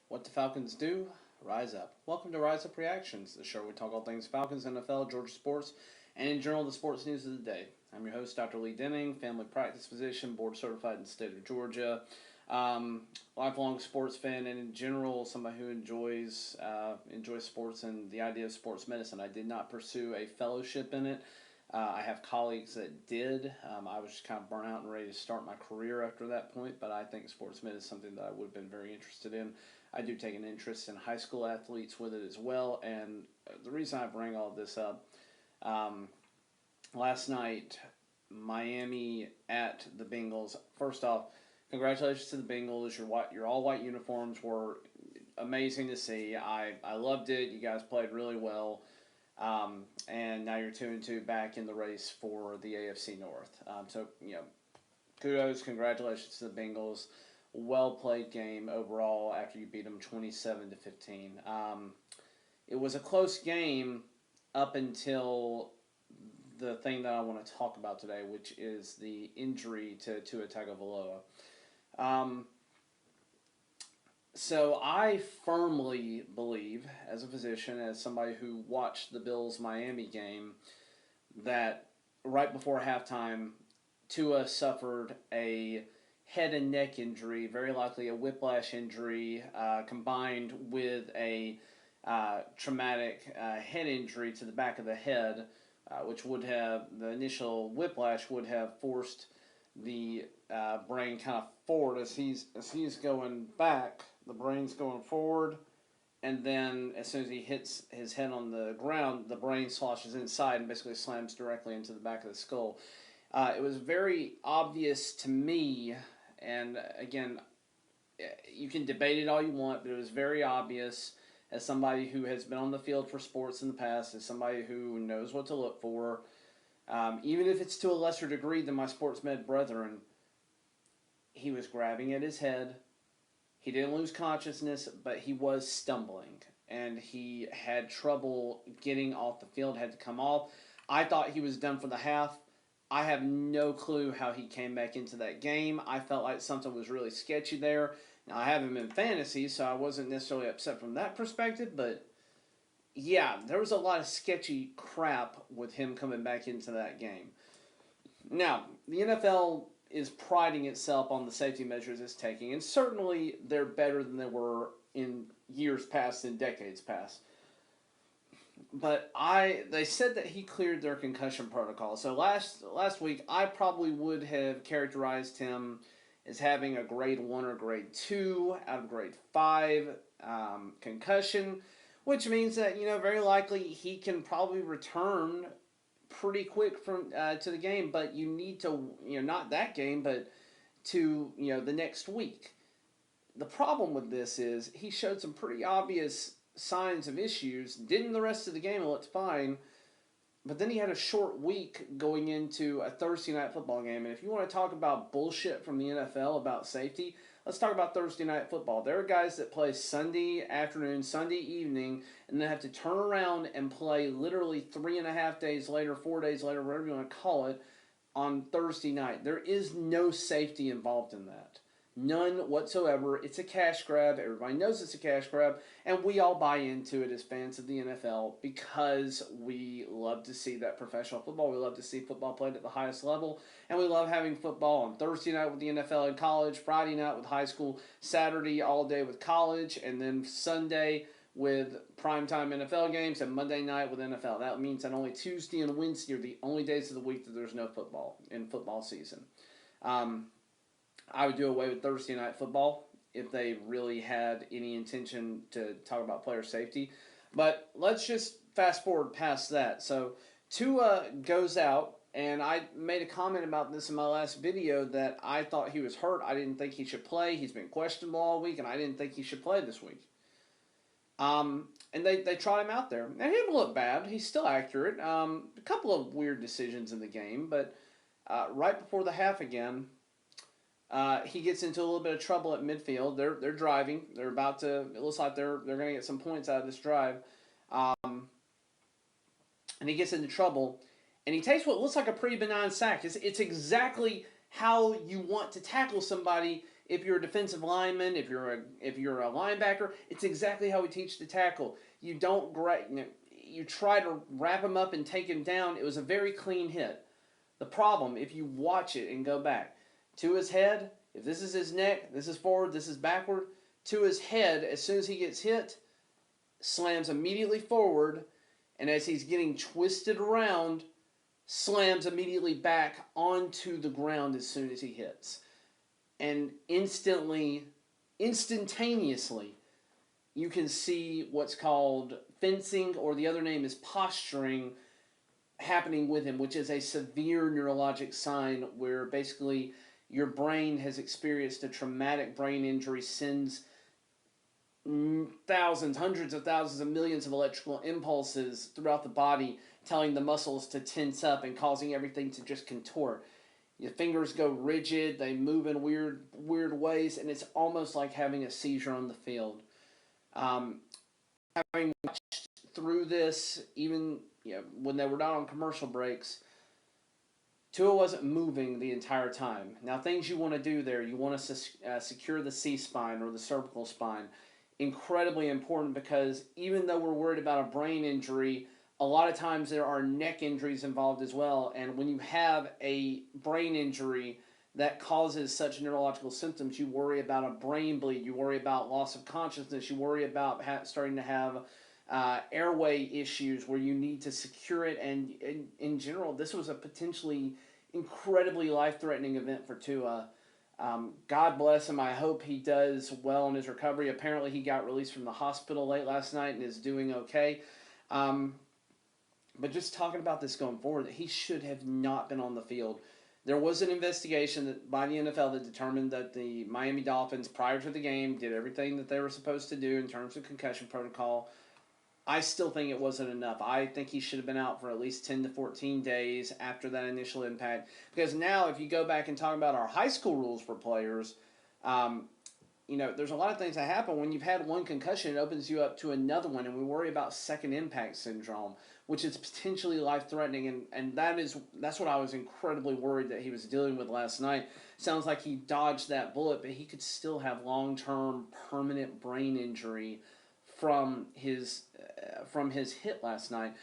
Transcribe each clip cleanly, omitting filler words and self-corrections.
What the Falcons do? Rise up. Welcome to Rise Up Reactions, the show where we talk all things Falcons, NFL, Georgia sports, and in general the sports news of the day. I'm your host, Dr. Lee Denning, family practice physician, board certified in the state of Georgia, lifelong sports fan, and in general somebody who enjoys sports and the idea of sports medicine. I did not pursue a fellowship in it. I have colleagues that did. I was just kind of burnt out and ready to start my career after that point, but I think sports med is something that I would have been very interested in. I do take an interest in high school athletes with it as well, and the reason I bring all this up, last night, Miami at the Bengals. First off, congratulations to the Bengals. Your all white uniforms were amazing to see. I loved it. You guys played really well. And now you're 2-2 back in the race for the AFC North. Kudos, congratulations to the Bengals. Well played game overall after you beat them 27-15. It was a close game up until the thing that I want to talk about today, which is the injury to Tua Tagovailoa. So I firmly believe, as a physician, as somebody who watched the Bills-Miami game, that right before halftime, Tua suffered a head and neck injury, very likely a whiplash injury, combined with a traumatic head injury to the back of the head, which would have, the initial whiplash would have forced the brain kind of forward as he's going back. The brain's going forward, and then as soon as he hits his head on the ground, the brain sloshes inside and basically slams directly into the back of the skull. It was very obvious to me, and again, you can debate it all you want, but it was very obvious as somebody who has been on the field for sports in the past, as somebody who knows what to look for, even if it's to a lesser degree than my sports med brethren. He was grabbing at his head. He didn't lose consciousness, but he was stumbling, and he had trouble getting off the field, had to come off. I thought he was done for the half. I have no clue how he came back into that game. I felt like something was really sketchy there. Now, I have him in fantasy, so I wasn't necessarily upset from that perspective, but yeah, there was a lot of sketchy crap with him coming back into that game. Now, the NFL is priding itself on the safety measures it's taking, and certainly they're better than they were in years past and decades past. But they said that he cleared their concussion protocol. So last week, I probably would have characterized him as having a grade 1 or grade 2 out of grade 5 concussion, which means that, very likely he can probably return pretty quick from to the game, but you need to, not that game, but to, the next week. The problem with this is he showed some pretty obvious signs of issues, didn't the rest of the game, it looked fine, but then he had a short week going into a Thursday night football game. And if you want to talk about bullshit from the NFL about safety, let's talk about Thursday night football. There are guys that play Sunday afternoon, Sunday evening, and then have to turn around and play literally 3.5 days later, 4 days later, whatever you want to call it, on Thursday night. There is no safety involved in that. None whatsoever. It's a cash grab. Everybody knows it's a cash grab, and we all buy into it as fans of the NFL because we love to see that professional football. We love to see football played at the highest level, and we love having football on Thursday night with the NFL and college, Friday night with high school, Saturday all day with college, and then Sunday with primetime NFL games, and Monday night with NFL. That means that only Tuesday and Wednesday are the only days of the week that there's no football in football season. I would do away with Thursday night football if they really had any intention to talk about player safety. But let's just fast forward past that. So Tua goes out, and I made a comment about this in my last video that I thought he was hurt. I didn't think he should play. He's been questionable all week, and I didn't think he should play this week. And they trot him out there. And he didn't look bad. He's still accurate. A couple of weird decisions in the game, but right before the half again, he gets into a little bit of trouble at midfield. They're driving. They're about to. It looks like they're going to get some points out of this drive. And he gets into trouble, and he takes what looks like a pretty benign sack. It's exactly how you want to tackle somebody If you're a defensive lineman, if you're a linebacker, it's exactly how we teach the tackle. You don't you try to wrap him up and take him down. It was a very clean hit. The problem, if you watch it and go back to his head, if this is his neck, this is forward, this is backward, to his head, as soon as he gets hit, slams immediately forward, and as he's getting twisted around, slams immediately back onto the ground as soon as he hits. And instantaneously, you can see what's called fencing, or the other name is posturing, happening with him, which is a severe neurologic sign where basically your brain has experienced a traumatic brain injury, sends thousands, hundreds of thousands of millions of electrical impulses throughout the body, telling the muscles to tense up and causing everything to just contort. Your fingers go rigid, they move in weird ways, and it's almost like having a seizure on the field. Having watched through this, even when they were not on commercial breaks, Tua wasn't moving the entire time. Now, things you want to do there, you want to secure the C-spine or the cervical spine. Incredibly important, because even though we're worried about a brain injury, a lot of times there are neck injuries involved as well. And when you have a brain injury that causes such neurological symptoms, you worry about a brain bleed, you worry about loss of consciousness, you worry about starting to have airway issues where you need to secure it. And in general, this was a potentially incredibly life-threatening event for Tua. God bless him. I hope he does well in his recovery. Apparently, he got released from the hospital late last night and is doing okay. But just talking about this going forward, he should have not been on the field. There was an investigation by the NFL that determined that the Miami Dolphins, prior to the game, did everything that they were supposed to do in terms of concussion protocol. I still think it wasn't enough. I think he should have been out for at least 10 to 14 days after that initial impact. Because now, if you go back and talk about our high school rules for players, there's a lot of things that happen. When you've had one concussion, it opens you up to another one, and we worry about second impact syndrome, which is potentially life-threatening, and that's what I was incredibly worried that he was dealing with last night. Sounds like he dodged that bullet, but he could still have long-term permanent brain injury from his hit last night.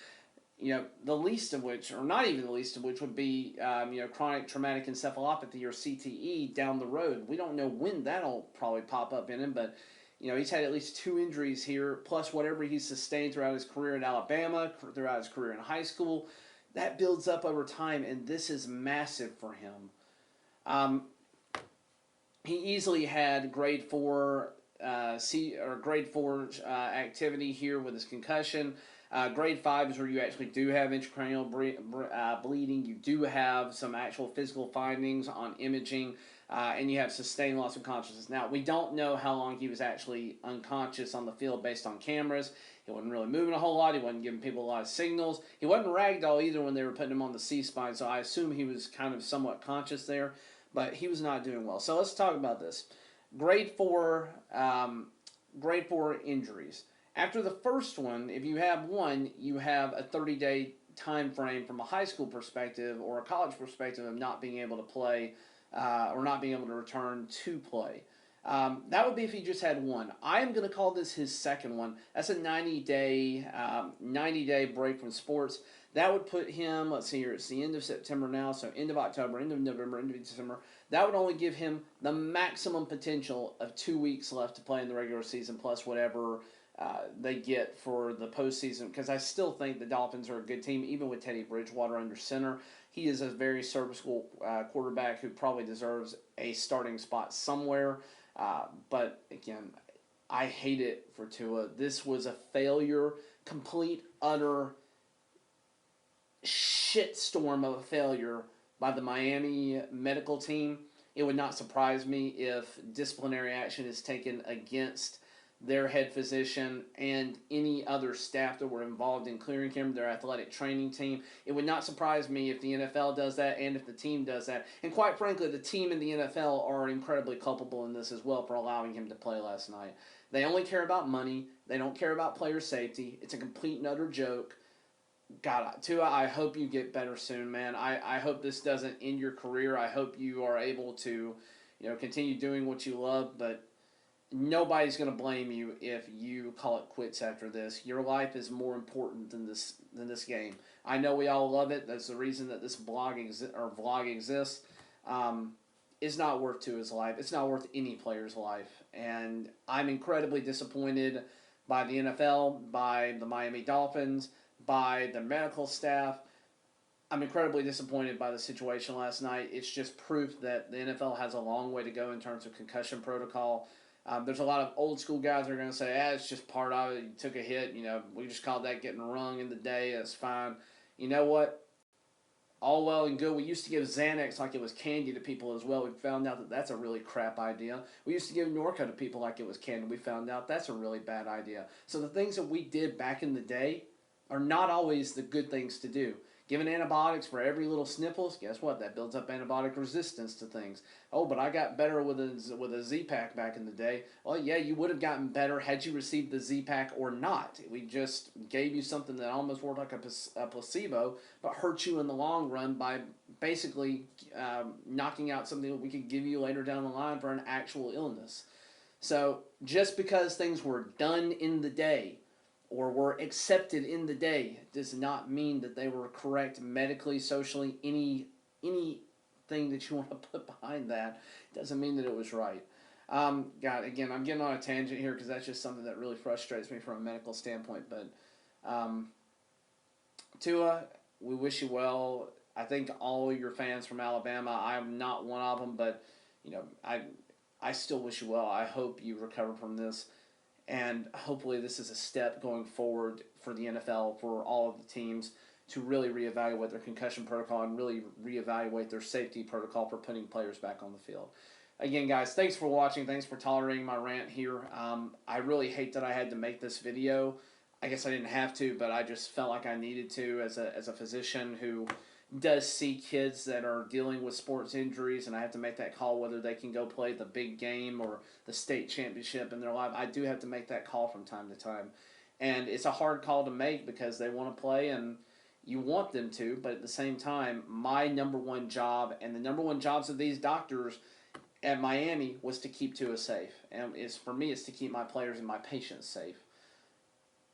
The least of which, or not even the least of which, would be chronic traumatic encephalopathy, or CTE, down the road. We don't know when that'll probably pop up in him, but he's had at least 2 injuries here, plus whatever he's sustained throughout his career in Alabama, throughout his career in high school. That builds up over time, and this is massive for him. He easily had grade 4 activity here with his concussion. Grade 5 is where you actually do have intracranial bleeding. You do have some actual physical findings on imaging, and you have sustained loss of consciousness. Now, we don't know how long he was actually unconscious on the field based on cameras. He wasn't really moving a whole lot. He wasn't giving people a lot of signals. He wasn't ragdoll either when they were putting him on the C-spine, so I assume he was kind of somewhat conscious there, but he was not doing well. So let's talk about this. Grade 4 injuries. After the first one, if you have one, you have a 30-day time frame from a high school perspective or a college perspective of not being able to play or not being able to return to play. That would be if he just had one. I am going to call this his second one. That's a 90-day break from sports. That would put him, let's see here, it's the end of September now, so end of October, end of November, end of December. That would only give him the maximum potential of 2 weeks left to play in the regular season, plus whatever they get for the postseason, because I still think the Dolphins are a good team, even with Teddy Bridgewater under center. He is a very serviceable quarterback who probably deserves a starting spot somewhere. But again, I hate it for Tua. This was a failure, complete, utter shitstorm of a failure by the Miami medical team. It would not surprise me if disciplinary action is taken against their head physician and any other staff that were involved in clearing him, their athletic training team. It would not surprise me if the NFL does that and if the team does that. And quite frankly, the team and the NFL are incredibly culpable in this as well for allowing him to play last night. They only care about money. They don't care about player safety. It's a complete and utter joke. God, Tua, I hope you get better soon, man. I hope this doesn't end your career. I hope you are able to continue doing what you love, but nobody's going to blame you if you call it quits after this. Your life is more important than this game. I know we all love it. That's the reason that this vlog exists. It's not worth Tua's life. It's not worth any player's life. And I'm incredibly disappointed by the NFL, by the Miami Dolphins, by the medical staff. I'm incredibly disappointed by the situation last night. It's just proof that the NFL has a long way to go in terms of concussion protocol. There's a lot of old school guys that are going to say, it's just part of it. You took a hit. We just called that getting rung in the day. That's fine. You know what? All well and good. We used to give Xanax like it was candy to people as well. We found out that that's a really crap idea. We used to give Norco to people like it was candy. We found out that's a really bad idea. So the things that we did back in the day are not always the good things to do. Giving antibiotics for every little sniffles, guess what? That builds up antibiotic resistance to things. Oh, but I got better with a Z-Pack back in the day. Well, yeah, you would have gotten better had you received the Z-Pack or not. We just gave you something that almost worked like a placebo, but hurt you in the long run by basically knocking out something that we could give you later down the line for an actual illness. So just because things were done in the day or were accepted in the day does not mean that they were correct medically, socially, anything that you want to put behind that doesn't mean that it was right. God, again, I'm getting on a tangent here because that's just something that really frustrates me from a medical standpoint. But Tua, we wish you well. I think all your fans from Alabama, I'm not one of them, but I still wish you well. I hope you recover from this. And hopefully this is a step going forward for the NFL, for all of the teams, to really reevaluate their concussion protocol and really reevaluate their safety protocol for putting players back on the field. Again, guys, thanks for watching. Thanks for tolerating my rant here. I really hate that I had to make this video. I guess I didn't have to, but I just felt like I needed to as a physician who does see kids that are dealing with sports injuries, and I have to make that call whether they can go play the big game or the state championship in their life. I do have to make that call from time to time. And it's a hard call to make because they want to play and you want them to, but at the same time, my number one job and the number one jobs of these doctors at Miami was to keep Tua safe. And for me, it's to keep my players and my patients safe,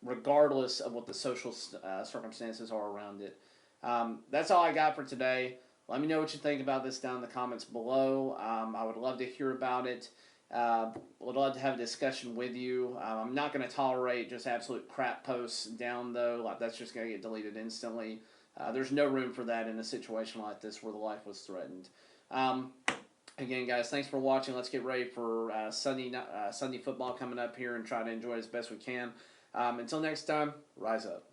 regardless of what the social circumstances are around it. That's all I got for today. Let me know what you think about this down in the comments below. I would love to hear about it. Would love to have a discussion with you. I'm not going to tolerate just absolute crap posts down, though. Like, that's just going to get deleted instantly. There's no room for that in a situation like this where the life was threatened. Again, guys, thanks for watching. Let's get ready for Sunday football coming up here and try to enjoy it as best we can. Until next time, rise up.